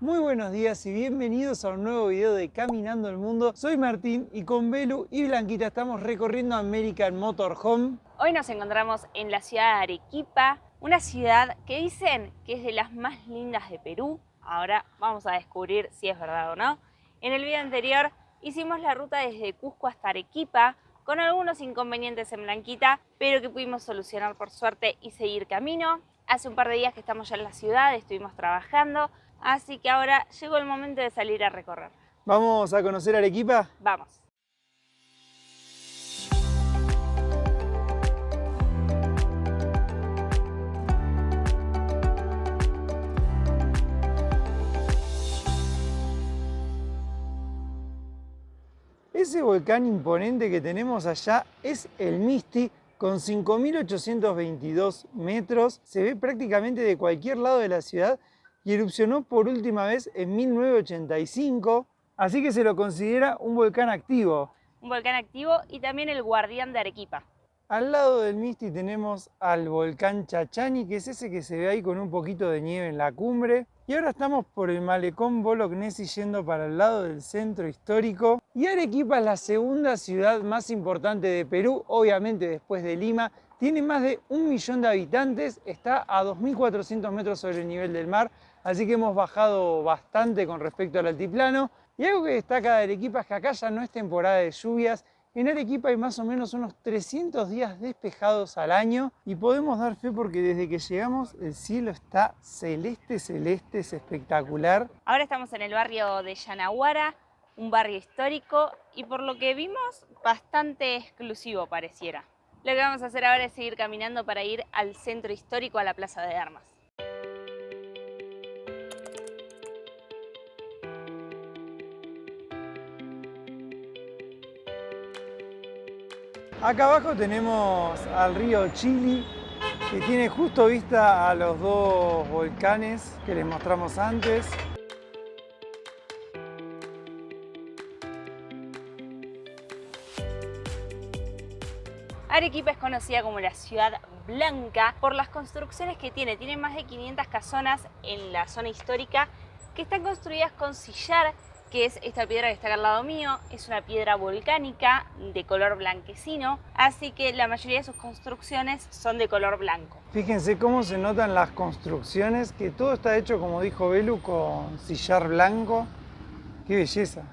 Muy buenos días y bienvenidos a un nuevo video de Caminando el Mundo. Soy Martín y con Belu y Blanquita estamos recorriendo American Motorhome. Hoy nos encontramos en la ciudad de Arequipa, una ciudad que dicen que es de las más lindas de Perú. Ahora vamos a descubrir si es verdad o no. En el video anterior hicimos la ruta desde Cusco hasta Arequipa, con algunos inconvenientes en Blanquita, pero que pudimos solucionar por suerte y seguir camino. Hace un par de días que estamos ya en la ciudad, estuvimos trabajando, así que ahora llegó el momento de salir a recorrer. ¿Vamos a conocer Arequipa? Vamos. Ese volcán imponente que tenemos allá es el Misti, con 5.822 metros. Se ve prácticamente de cualquier lado de la ciudad y erupcionó por última vez en 1985, así que se lo considera un volcán activo. Un volcán activo y también el guardián de Arequipa. Al lado del Misti tenemos al volcán Chachani, que es ese que se ve ahí con un poquito de nieve en la cumbre. Y ahora estamos por el malecón Bolognesi yendo para el lado del centro histórico. Y Arequipa es la segunda ciudad más importante de Perú, obviamente después de Lima. Tiene más de 1 millón de habitantes, está a 2.400 metros sobre el nivel del mar, así que hemos bajado bastante con respecto al altiplano. Y algo que destaca de Arequipa es que acá ya no es temporada de lluvias. En Arequipa hay más o menos unos 300 días despejados al año y podemos dar fe porque desde que llegamos el cielo está celeste, celeste, es espectacular. Ahora estamos en el barrio de Yanaguara, un barrio histórico y por lo que vimos bastante exclusivo pareciera. Lo que vamos a hacer ahora es seguir caminando para ir al centro histórico, a la Plaza de Armas. Acá abajo tenemos al río Chili, que tiene justo vista a los dos volcanes que les mostramos antes. Arequipa es conocida como la ciudad blanca por las construcciones que tiene. Tiene más de 500 casonas en la zona histórica que están construidas con sillar, que es esta piedra que está acá al lado mío. Es una piedra volcánica de color blanquecino, así que la mayoría de sus construcciones son de color blanco. Fíjense cómo se notan las construcciones, que todo está hecho, como dijo Belu, con sillar blanco. ¡Qué belleza!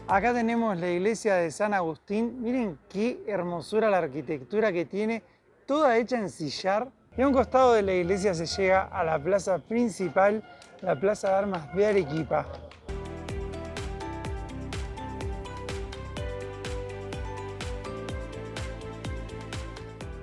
Acá tenemos la iglesia de San Agustín. Miren qué hermosura la arquitectura que tiene, toda hecha en sillar. Y a un costado de la iglesia se llega a la plaza principal, la Plaza de Armas de Arequipa.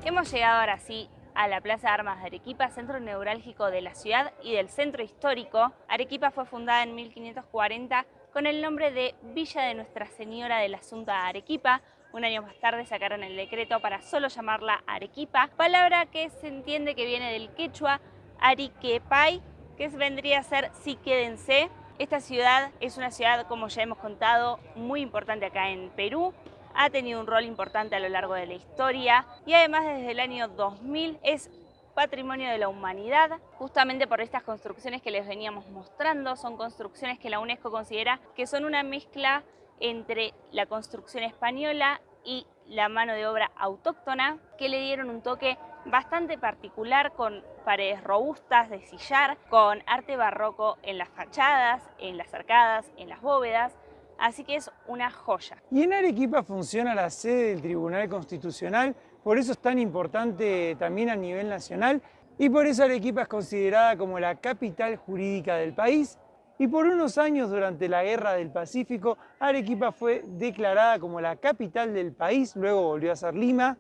Hemos llegado ahora sí a la Plaza de Armas de Arequipa, centro neurálgico de la ciudad y del centro histórico. Arequipa fue fundada en 1540 con el nombre de Villa de Nuestra Señora de la Asunta Arequipa. Un año más tarde sacaron el decreto para solo llamarla Arequipa, palabra que se entiende que viene del quechua Ariquepay, que vendría a ser sí quédense. Esta ciudad es una ciudad, como ya hemos contado, muy importante acá en Perú. Ha tenido un rol importante a lo largo de la historia y además desde el año 2000 es Patrimonio de la Humanidad, justamente por estas construcciones que les veníamos mostrando. Son construcciones que la UNESCO considera que son una mezcla entre la construcción española y la mano de obra autóctona, que le dieron un toque bastante particular, con paredes robustas de sillar, con arte barroco en las fachadas, en las arcadas, en las bóvedas. Así que es una joya. Y en Arequipa funciona la sede del Tribunal Constitucional, por eso es tan importante también a nivel nacional y por eso Arequipa es considerada como la capital jurídica del país. Y por unos años durante la Guerra del Pacífico, Arequipa fue declarada como la capital del país, luego volvió a ser Lima.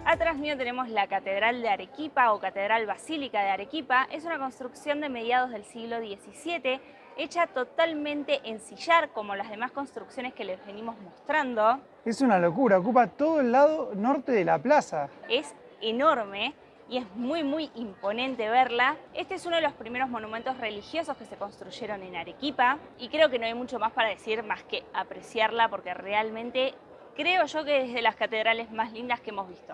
Atrás mío tenemos la Catedral de Arequipa o Catedral Basílica de Arequipa. Es una construcción de mediados del siglo XVII hecha totalmente en sillar, como las demás construcciones que les venimos mostrando. Es una locura, ocupa todo el lado norte de la plaza. Es enorme y es muy imponente verla. Este es uno de los primeros monumentos religiosos que se construyeron en Arequipa y creo que no hay mucho más para decir más que apreciarla, porque realmente creo yo que es de las catedrales más lindas que hemos visto.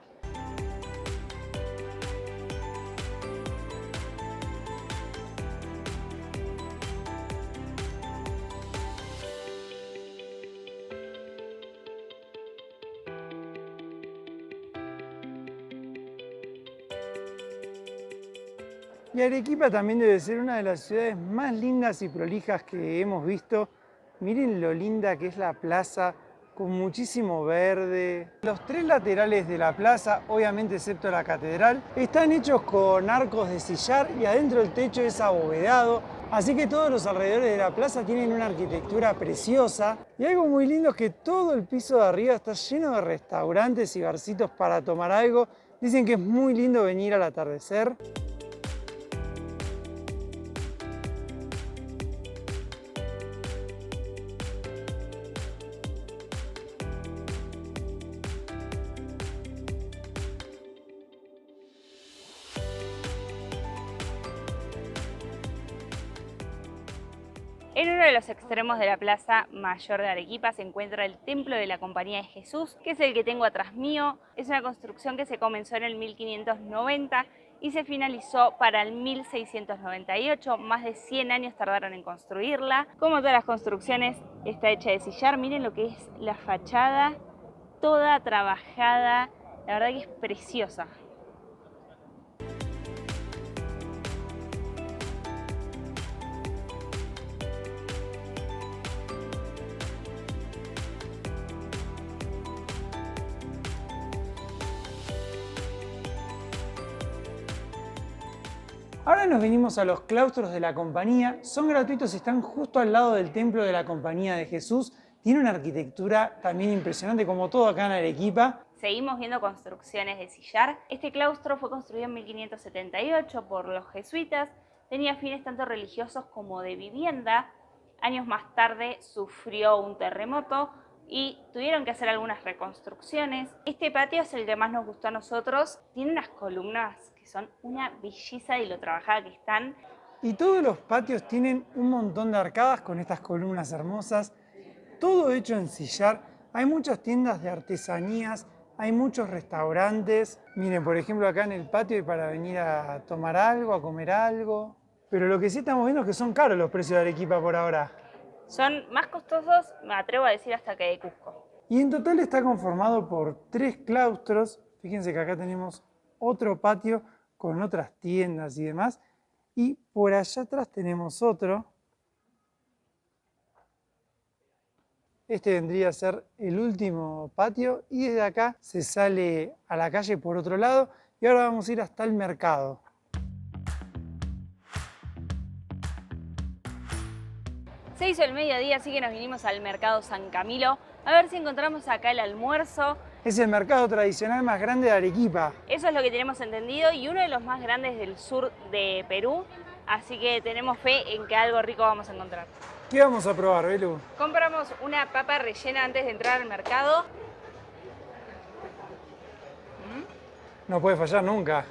Y Arequipa también debe ser una de las ciudades más lindas y prolijas que hemos visto. Miren lo linda que es la plaza, con muchísimo verde. Los tres laterales de la plaza, obviamente excepto la catedral, están hechos con arcos de sillar y adentro el techo es abovedado. Así que todos los alrededores de la plaza tienen una arquitectura preciosa. Y algo muy lindo es que todo el piso de arriba está lleno de restaurantes y barcitos para tomar algo. Dicen que es muy lindo venir al atardecer. En uno de los extremos de la Plaza Mayor de Arequipa se encuentra el Templo de la Compañía de Jesús, que es el que tengo atrás mío. Es una construcción que se comenzó en el 1590 y se finalizó para el 1698. Más de 100 años tardaron en construirla. Como todas las construcciones, está hecha de sillar. Miren lo que es la fachada, toda trabajada. La verdad que es preciosa. Ahora nos venimos a los claustros de la compañía. Son gratuitos y están justo al lado del templo de la Compañía de Jesús. Tiene una arquitectura también impresionante, como todo acá en Arequipa. Seguimos viendo construcciones de sillar. Este claustro fue construido en 1578 por los jesuitas. Tenía fines tanto religiosos como de vivienda. Años más tarde sufrió un terremoto y tuvieron que hacer algunas reconstrucciones. Este patio es el que más nos gustó a nosotros. Tiene unas columnas que son una belleza de lo trabajada que están. Y todos los patios tienen un montón de arcadas con estas columnas hermosas. Todo hecho en sillar. Hay muchas tiendas de artesanías, hay muchos restaurantes. Miren, por ejemplo, acá en el patio hay para venir a tomar algo, a comer algo. Pero lo que sí estamos viendo es que son caros los precios de Arequipa por ahora. Son más costosos, me atrevo a decir, hasta que de Cusco. Y en total está conformado por 3 claustros. Fíjense que acá tenemos otro patio con otras tiendas y demás. Y por allá atrás tenemos otro. Este vendría a ser el último patio y desde acá se sale a la calle por otro lado y ahora vamos a ir hasta el mercado. Se hizo el mediodía, así que nos vinimos al mercado San Camilo a ver si encontramos acá el almuerzo. Es el mercado tradicional más grande de Arequipa. Eso es lo que tenemos entendido y uno de los más grandes del sur de Perú, así que tenemos fe en que algo rico vamos a encontrar. ¿Qué vamos a probar, Belu? Compramos una papa rellena antes de entrar al mercado. No puede fallar nunca.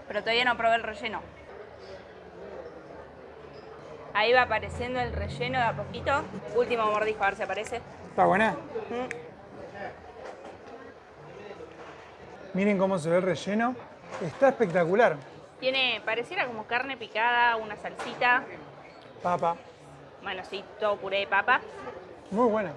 Pero todavía no probé el relleno. Ahí va apareciendo el relleno de a poquito. Último mordisco, a ver si aparece. ¿Está buena? Miren cómo se ve el relleno. Está espectacular. Tiene, pareciera como carne picada, una salsita. Papa. Bueno, sí, todo puré de papa. Muy buena.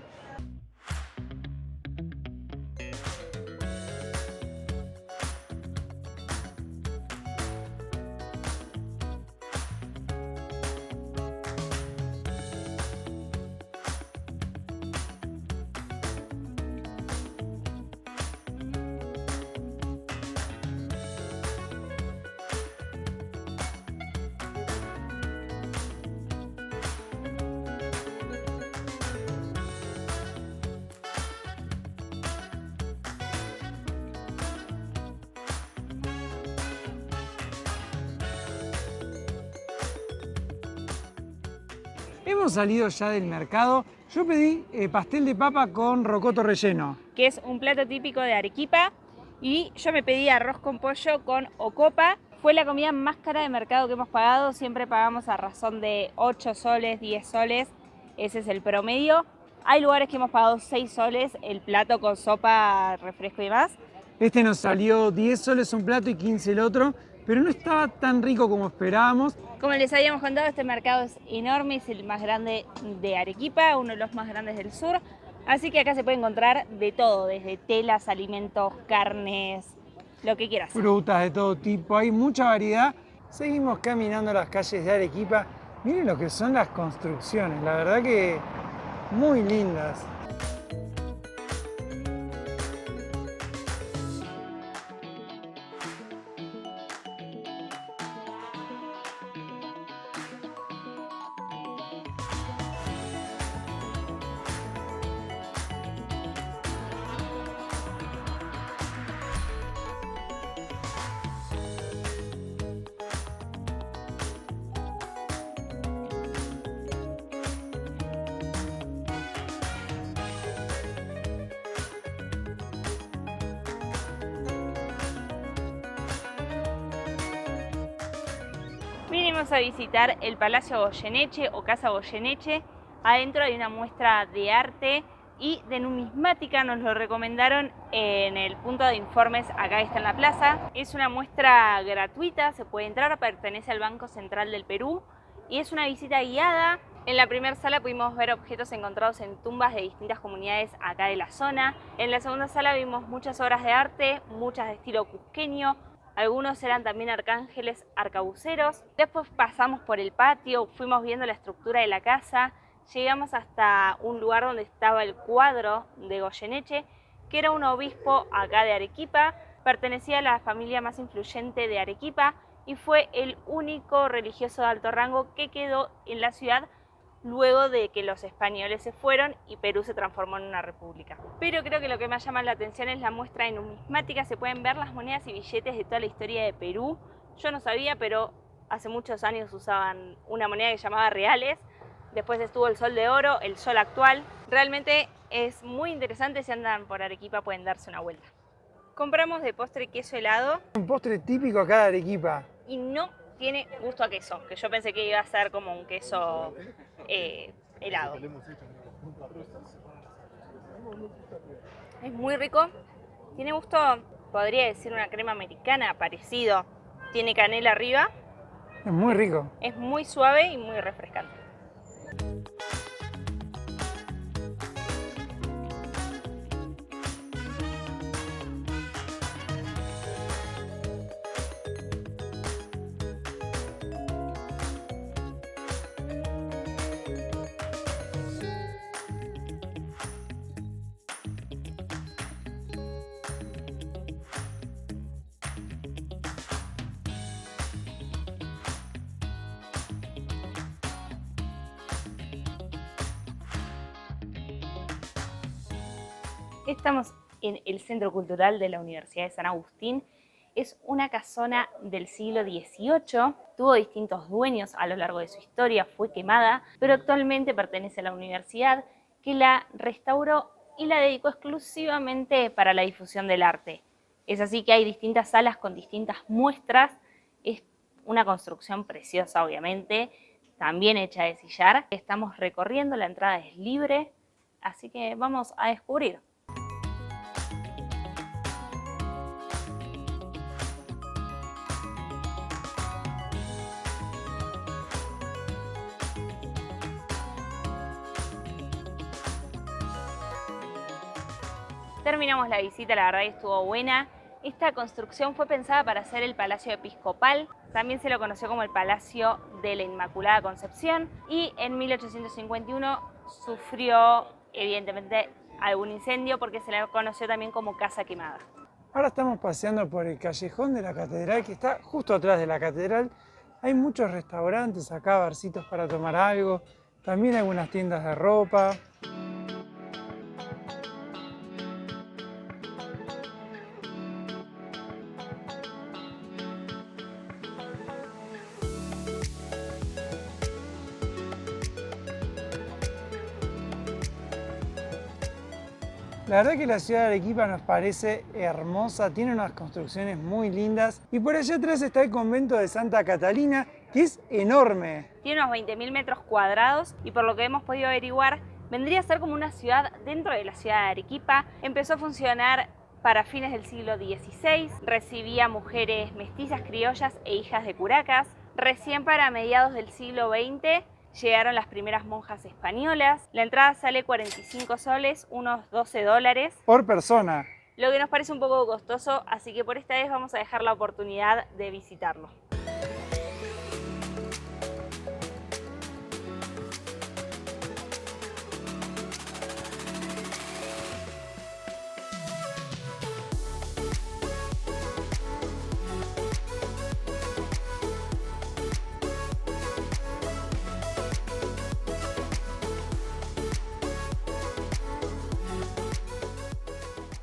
Hemos salido ya del mercado. Yo pedí pastel de papa con rocoto relleno. Que es un plato típico de Arequipa. Y yo me pedí arroz con pollo con ocopa. Fue la comida más cara de mercado que hemos pagado. Siempre pagamos a razón de 8 soles, 10 soles. Ese es el promedio. Hay lugares que hemos pagado 6 soles el plato con sopa, refresco y demás. Este nos salió 10 soles un plato y 15 el otro, pero no estaba tan rico como esperábamos. Como les habíamos contado, este mercado es enorme, es el más grande de Arequipa, uno de los más grandes del sur. Así que acá se puede encontrar de todo, desde telas, alimentos, carnes, lo que quieras. Frutas de todo tipo, hay mucha variedad. Seguimos caminando las calles de Arequipa. Miren lo que son las construcciones, la verdad que muy lindas. Vinimos a visitar el Palacio Goyeneche o Casa Goyeneche. Adentro hay una muestra de arte y de numismática, nos lo recomendaron en el punto de informes, acá está en la plaza. Es una muestra gratuita, se puede entrar, pertenece al Banco Central del Perú y es una visita guiada. En la primera sala pudimos ver objetos encontrados en tumbas de distintas comunidades acá de la zona. En la segunda sala vimos muchas obras de arte, muchas de estilo cusqueño. Algunos eran también arcángeles arcabuceros. Después pasamos por el patio, fuimos viendo la estructura de la casa. Llegamos hasta un lugar donde estaba el cuadro de Goyeneche, que era un obispo acá de Arequipa. Pertenecía a la familia más influyente de Arequipa y fue el único religioso de alto rango que quedó en la ciudad luego de que los españoles se fueron y Perú se transformó en una república. Pero creo que lo que más llama la atención es la muestra de numismática. Se pueden ver las monedas y billetes de toda la historia de Perú. Yo no sabía, pero hace muchos años usaban una moneda que se llamaba reales. Después estuvo el sol de oro, el sol actual. Realmente es muy interesante, si andan por Arequipa pueden darse una vuelta. Compramos de postre queso helado. Un postre típico acá de Arequipa. Y no tiene gusto a queso, que yo pensé que iba a ser como un queso helado. Es muy rico, tiene gusto, podría decir una crema americana, parecido. Tiene canela arriba. Es muy rico. Es muy suave y muy refrescante. Estamos en el Centro Cultural de la Universidad de San Agustín. Es una casona del siglo XVIII, tuvo distintos dueños a lo largo de su historia, fue quemada, pero actualmente pertenece a la universidad, que la restauró y la dedicó exclusivamente para la difusión del arte. Es así que hay distintas salas con distintas muestras. Es una construcción preciosa, obviamente, también hecha de sillar. Estamos recorriendo, la entrada es libre, así que vamos a descubrir. Terminamos la visita, la verdad que estuvo buena. Esta construcción fue pensada para ser el Palacio Episcopal, también se lo conoció como el Palacio de la Inmaculada Concepción y en 1851 sufrió evidentemente algún incendio porque se le conoció también como Casa Quemada. Ahora estamos paseando por el callejón de la catedral, que está justo atrás de la catedral. Hay muchos restaurantes acá, barcitos para tomar algo, también algunas tiendas de ropa. La verdad que la ciudad de Arequipa nos parece hermosa, tiene unas construcciones muy lindas y por allá atrás está el convento de Santa Catalina, que es enorme. Tiene unos 20.000 metros cuadrados y por lo que hemos podido averiguar, vendría a ser como una ciudad dentro de la ciudad de Arequipa. Empezó a funcionar para fines del siglo XVI, recibía mujeres mestizas criollas e hijas de curacas. Recién para mediados del siglo XX llegaron las primeras monjas españolas. La entrada sale 45 soles, unos $12. Por persona. Lo que nos parece un poco costoso, así que por esta vez vamos a dejar la oportunidad de visitarlo.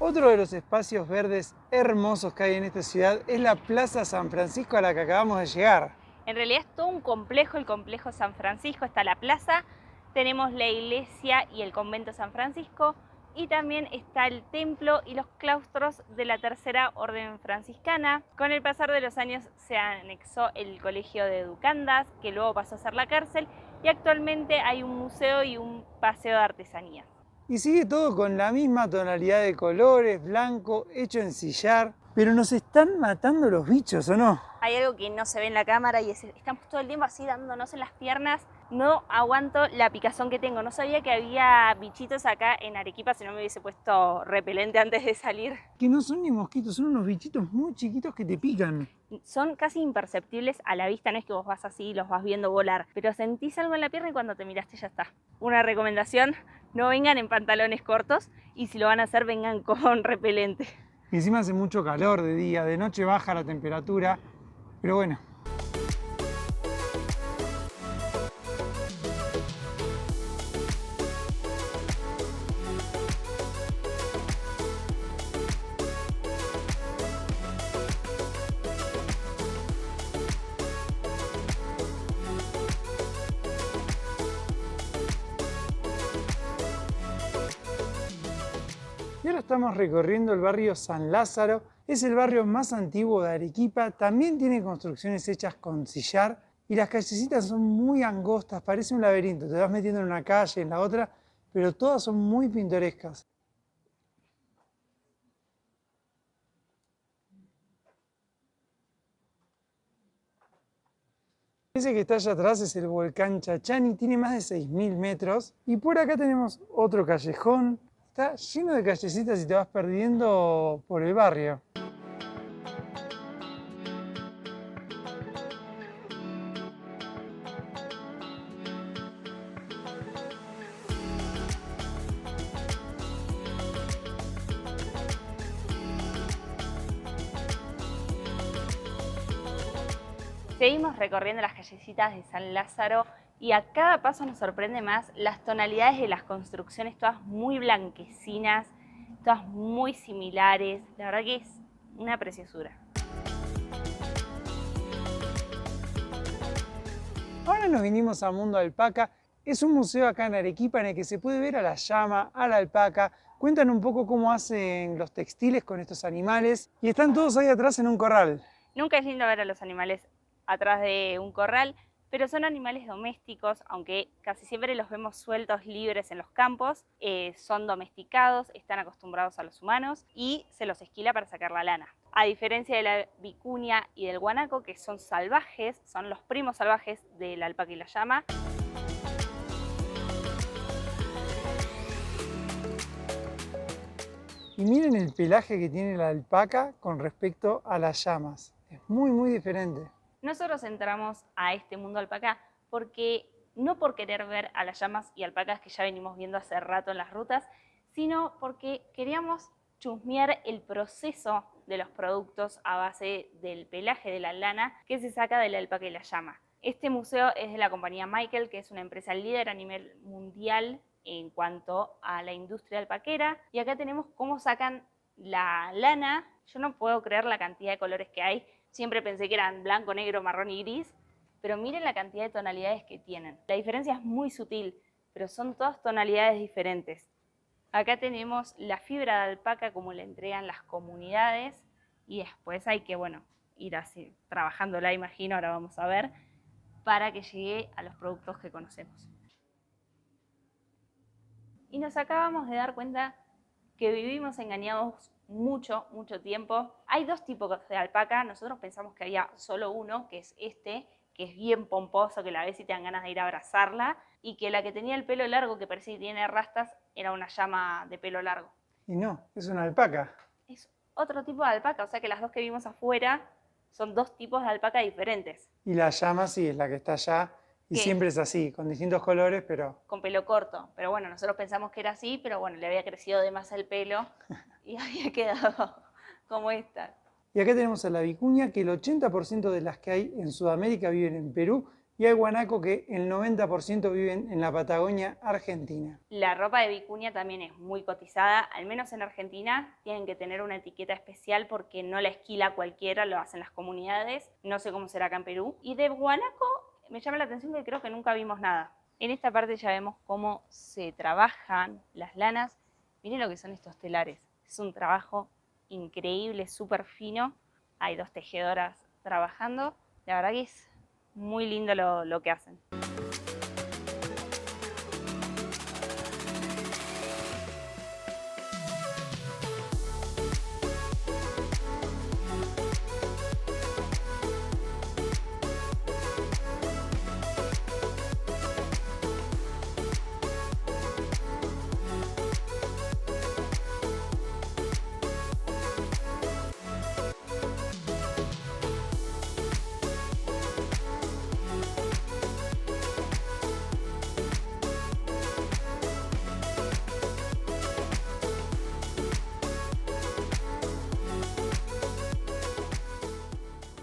Otro de los espacios verdes hermosos que hay en esta ciudad es la Plaza San Francisco a la que acabamos de llegar. En realidad es todo un complejo, el complejo San Francisco, está la plaza, tenemos la iglesia y el convento San Francisco y también está el templo y los claustros de la Tercera Orden Franciscana. Con el pasar de los años se anexó el colegio de educandas, que luego pasó a ser la cárcel, y actualmente hay un museo y un paseo de artesanías. Y sigue todo con la misma tonalidad de colores, blanco, hecho en sillar. Pero nos están matando los bichos, ¿o no? Hay algo que no se ve en la cámara y estamos todo el tiempo así dándonos en las piernas. No aguanto la picazón que tengo. No sabía que había bichitos acá en Arequipa, si no me hubiese puesto repelente antes de salir. Que no son ni mosquitos, son unos bichitos muy chiquitos que te pican. Son casi imperceptibles a la vista, no es que vos vas así y los vas viendo volar, pero sentís algo en la pierna y cuando te miraste ya está. Una recomendación, no vengan en pantalones cortos y si lo van a hacer vengan con repelente. Y encima hace mucho calor de día, de noche baja la temperatura, pero bueno. Y ahora estamos recorriendo el barrio San Lázaro. Es el barrio más antiguo de Arequipa. También tiene construcciones hechas con sillar y las callecitas son muy angostas, parece un laberinto. Te vas metiendo en una calle, en la otra, pero todas son muy pintorescas. Ese que está allá atrás es el volcán Chachani, tiene más de 6.000 metros. Y por acá tenemos otro callejón. Está lleno de callecitas y te vas perdiendo por el barrio. Seguimos recorriendo las callecitas de San Lázaro y a cada paso nos sorprende más las tonalidades de las construcciones, todas muy blanquecinas, todas muy similares. La verdad que es una preciosura. Ahora nos vinimos a Mundo Alpaca. Es un museo acá en Arequipa en el que se puede ver a la llama, a la alpaca. Cuentan un poco cómo hacen los textiles con estos animales y están todos ahí atrás en un corral. Nunca es lindo ver a los animales atrás de un corral, pero son animales domésticos, aunque casi siempre los vemos sueltos, libres en los campos. Son domesticados, están acostumbrados a los humanos y se los esquila para sacar la lana. A diferencia de la vicuña y del guanaco, que son salvajes, son los primos salvajes de la alpaca y la llama. Y miren el pelaje que tiene la alpaca con respecto a las llamas. Es muy, muy diferente. Nosotros entramos a este mundo alpaca porque no por querer ver a las llamas y alpacas que ya venimos viendo hace rato en las rutas, sino porque queríamos chusmear el proceso de los productos a base del pelaje de la lana que se saca de la alpaca y la llama. Este museo es de la compañía Michael, que es una empresa líder a nivel mundial en cuanto a la industria alpaquera. Y acá tenemos cómo sacan la lana. Yo no puedo creer la cantidad de colores que hay. Siempre pensé que eran blanco, negro, marrón y gris, pero miren la cantidad de tonalidades que tienen. La diferencia es muy sutil, pero son todas tonalidades diferentes. Acá tenemos la fibra de alpaca como la entregan las comunidades y después hay que, bueno, ir así, trabajándola, imagino, ahora vamos a ver, para que llegue a los productos que conocemos. Y nos acabamos de dar cuenta que vivimos engañados mucho tiempo. Hay dos tipos de alpaca. Nosotros pensamos que había solo uno, que es este, que es bien pomposo, que la ves y te dan ganas de ir a abrazarla, y que la que tenía el pelo largo, que parece que tiene rastas, era una llama de pelo largo. Y no, es una alpaca. Es otro tipo de alpaca, o sea que las dos que vimos afuera son dos tipos de alpaca diferentes. Y la llama sí, es la que está allá. Y ¿Qué? siempre es así, con distintos colores, pero... Con pelo corto. Pero bueno, nosotros pensamos que era así, pero bueno, le había crecido de más el pelo y había quedado como esta. Y acá tenemos a la vicuña, que el 80% de las que hay en Sudamérica viven en Perú, y al guanaco, que el 90% viven en la Patagonia Argentina. La ropa de vicuña también es muy cotizada, al menos en Argentina tienen que tener una etiqueta especial porque no la esquila cualquiera, lo hacen las comunidades, no sé cómo será acá en Perú. Y de guanaco me llama la atención que creo que nunca vimos nada. En esta parte ya vemos cómo se trabajan las lanas. Miren lo que son estos telares, es un trabajo increíble, súper fino. Hay dos tejedoras trabajando, la verdad que es muy lindo lo que hacen.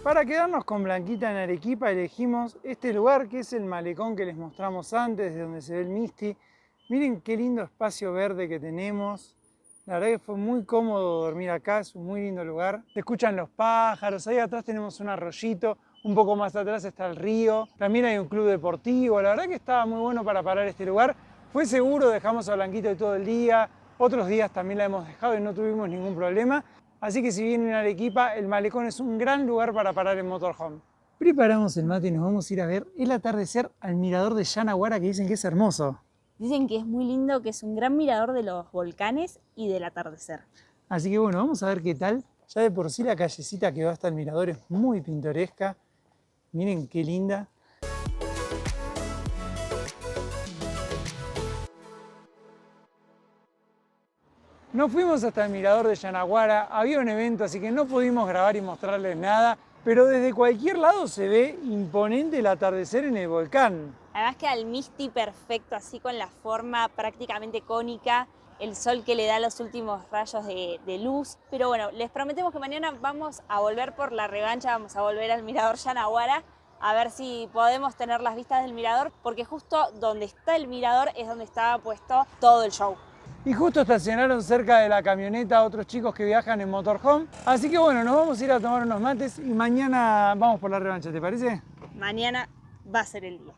Para quedarnos con Blanquita en Arequipa elegimos este lugar, que es el malecón que les mostramos antes, de donde se ve el Misti. Miren qué lindo espacio verde que tenemos. La verdad que fue muy cómodo dormir acá, es un muy lindo lugar. Se escuchan los pájaros, ahí atrás tenemos un arroyito, un poco más atrás está el río. También hay un club deportivo, la verdad que estaba muy bueno para parar este lugar. Fue seguro, dejamos a Blanquita todo el día, otros días también la hemos dejado y no tuvimos ningún problema. Así que si vienen a Arequipa, el malecón es un gran lugar para parar en motorhome. Preparamos el mate y nos vamos a ir a ver el atardecer al mirador de Yanaguara, que dicen que es hermoso. Dicen que es muy lindo, que es un gran mirador de los volcanes y del atardecer. Así que bueno, vamos a ver qué tal. Ya de por sí la callecita que va hasta el mirador es muy pintoresca. Miren qué linda. Nos fuimos hasta el mirador de Yanaguara, había un evento así que no pudimos grabar y mostrarles nada, pero desde cualquier lado se ve imponente el atardecer en el volcán. Además queda el Misti perfecto, así con la forma prácticamente cónica, el sol que le da los últimos rayos de luz. Pero bueno, les prometemos que mañana vamos a volver por la revancha, vamos a volver al mirador Yanaguara, a ver si podemos tener las vistas del mirador, porque justo donde está el mirador es donde estaba puesto todo el show. Y justo estacionaron cerca de la camioneta otros chicos que viajan en motorhome. Así que bueno, nos vamos a ir a tomar unos mates y mañana vamos por la revancha, ¿te parece? Mañana va a ser el día.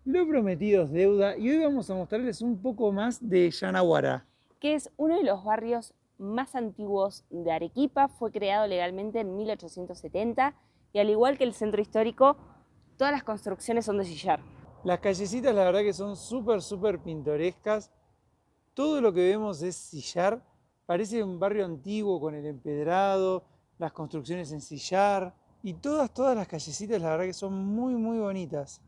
Lo prometido es deuda y hoy vamos a mostrarles un poco más de Yanaguara. Que es uno de los barrios más antiguos de Arequipa, fue creado legalmente en 1870 y al igual que el centro histórico, todas las construcciones son de sillar. Las callecitas la verdad que son súper pintorescas. Todo lo que vemos es sillar. Parece un barrio antiguo con el empedrado, las construcciones en sillar. Y todas las callecitas la verdad que son muy bonitas.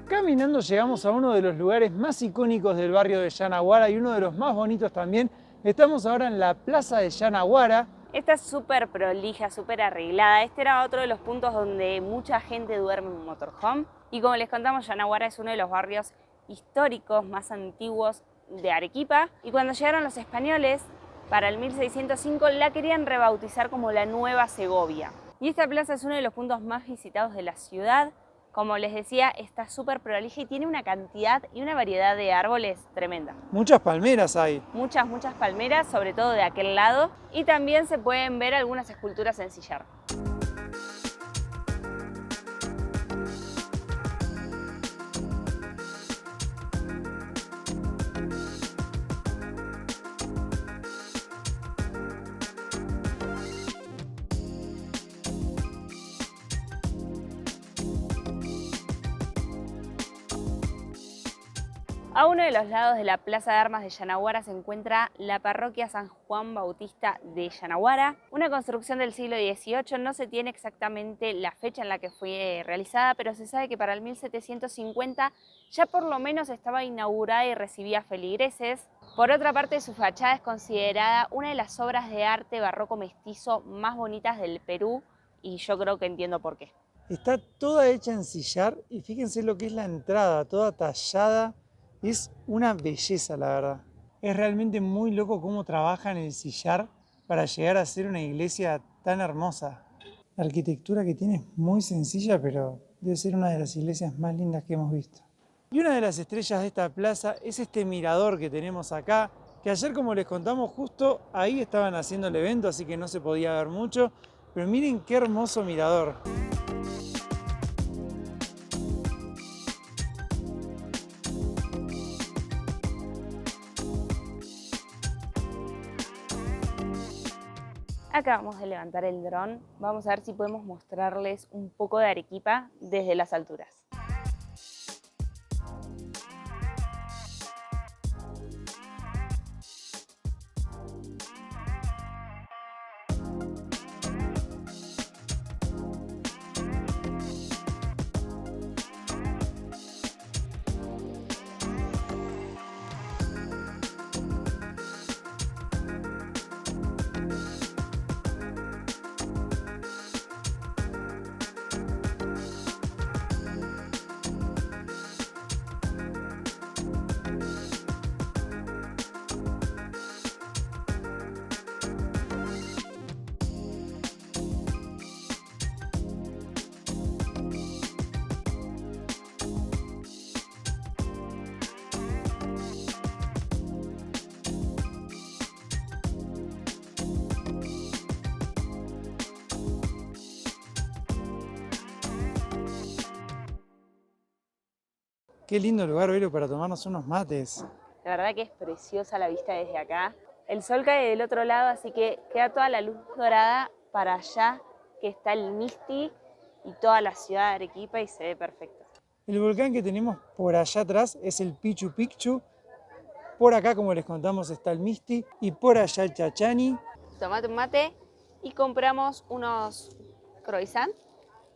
Caminando llegamos a uno de los lugares más icónicos del barrio de Yanaguara y uno de los más bonitos también. Estamos ahora en la plaza de Yanaguara. Esta es súper prolija, súper arreglada. Este era otro de los puntos donde mucha gente duerme en un motorhome. Y como les contamos, Yanaguara es uno de los barrios históricos más antiguos de Arequipa. Y cuando llegaron los españoles, Para el 1605 la querían rebautizar como la Nueva Segovia. Y esta plaza es uno de los puntos más visitados de la ciudad. Como les decía, está súper prolija y tiene una cantidad y una variedad de árboles tremenda. Muchas palmeras hay. Muchas palmeras, sobre todo de aquel lado. Y también se pueden ver algunas esculturas en sillar. A uno de los lados de la Plaza de Armas de Yanaguara se encuentra la parroquia San Juan Bautista de Yanaguara, una construcción del siglo XVIII. No se tiene exactamente la fecha en la que fue realizada, pero se sabe que para el 1750 ya por lo menos estaba inaugurada y recibía feligreses. Por otra parte, su fachada es considerada una de las obras de arte barroco mestizo más bonitas del Perú, y yo creo que entiendo por qué. Está toda hecha en sillar y fíjense lo que es la entrada, toda tallada. Es una belleza, la verdad. Es realmente muy loco cómo trabajan el sillar para llegar a ser una iglesia tan hermosa. La arquitectura que tiene es muy sencilla, pero debe ser una de las iglesias más lindas que hemos visto. Y una de las estrellas de esta plaza es este mirador que tenemos acá, que ayer, como les contamos, justo ahí estaban haciendo el evento, así que no se podía ver mucho. Pero miren qué hermoso mirador. Acabamos de levantar el dron, vamos a ver si podemos mostrarles un poco de Arequipa desde las alturas. Qué lindo lugar, Vero, para tomarnos unos mates. La verdad que es preciosa la vista desde acá. El sol cae del otro lado, así que queda toda la luz dorada para allá, que está el Misti y toda la ciudad de Arequipa, y se ve perfecto. El volcán que tenemos por allá atrás es el Pichu Picchu. Por acá, como les contamos, está el Misti y por allá el Chachani. Tomate un mate y compramos unos croissants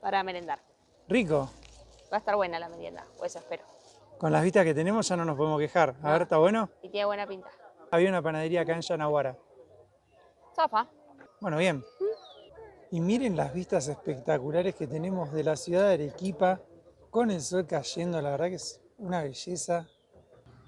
para merendar. Rico. Va a estar buena la merienda, o eso espero. Con las vistas que tenemos ya no nos podemos quejar. A ver, ¿está bueno? Y tiene buena pinta. Había una panadería acá en Yanaguara. Zafa. Bueno, bien. Y miren las vistas espectaculares que tenemos de la ciudad de Arequipa con el sol cayendo. La verdad que es una belleza.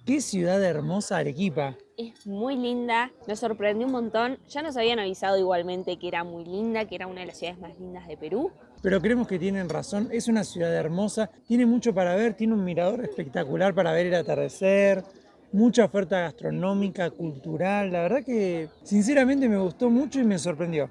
¡Qué ciudad hermosa Arequipa! Es muy linda, nos sorprendió un montón. Ya nos habían avisado igualmente que era muy linda, que era una de las ciudades más lindas de Perú. Pero creemos que tienen razón, es una ciudad hermosa, tiene mucho para ver, tiene un mirador espectacular para ver el atardecer, mucha oferta gastronómica, cultural. La verdad que sinceramente me gustó mucho y me sorprendió.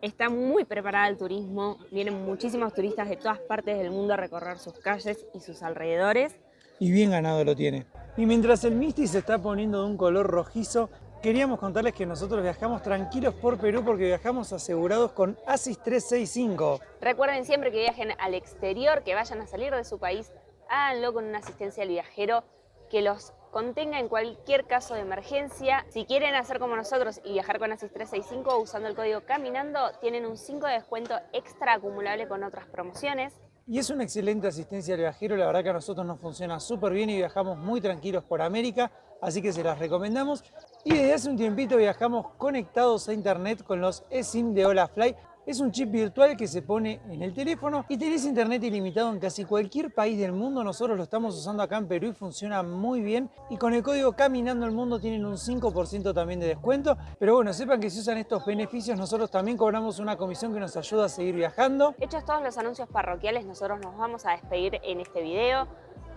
Está muy preparada el turismo, vienen muchísimos turistas de todas partes del mundo a recorrer sus calles y sus alrededores. Y bien ganado lo tiene. Y mientras el Misti se está poniendo de un color rojizo, queríamos contarles que nosotros viajamos tranquilos por Perú porque viajamos asegurados con ASIS 365. Recuerden siempre que viajen al exterior, que vayan a salir de su país, háganlo con una asistencia al viajero que los contenga en cualquier caso de emergencia. Si quieren hacer como nosotros y viajar con ASIS 365 usando el código CAMINANDO, tienen un 5 de descuento extra acumulable con otras promociones. Y es una excelente asistencia al viajero, la verdad que a nosotros nos funciona súper bien y viajamos muy tranquilos por América, así que se las recomendamos. Y desde hace un tiempito viajamos conectados a internet con los eSIM de HolaFly. Es un chip virtual que se pone en el teléfono y tenés internet ilimitado en casi cualquier país del mundo. Nosotros lo estamos usando acá en Perú y funciona muy bien. Y con el código Caminando el Mundo tienen un 5% también de descuento. Pero bueno, sepan que si usan estos beneficios, nosotros también cobramos una comisión que nos ayuda a seguir viajando. Hechos todos los anuncios parroquiales, nosotros nos vamos a despedir en este video.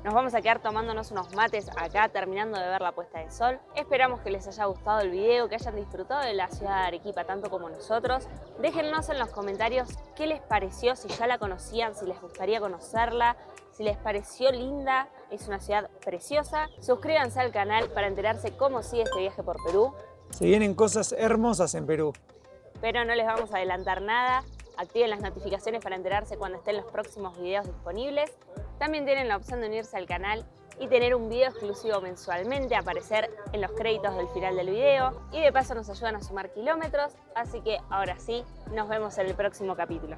Nos vamos a quedar tomándonos unos mates acá, terminando de ver la puesta de sol. Esperamos que les haya gustado el video, que hayan disfrutado de la ciudad de Arequipa tanto como nosotros. Déjennos en los comentarios qué les pareció, si ya la conocían, si les gustaría conocerla, si les pareció linda. Es una ciudad preciosa. Suscríbanse al canal para enterarse cómo sigue este viaje por Perú. Se vienen cosas hermosas en Perú. Pero no les vamos a adelantar nada. Activen las notificaciones para enterarse cuando estén los próximos videos disponibles. También tienen la opción de unirse al canal y tener un video exclusivo mensualmente, aparecer en los créditos del final del video. Y de paso nos ayudan a sumar kilómetros. Así que ahora sí, nos vemos en el próximo capítulo.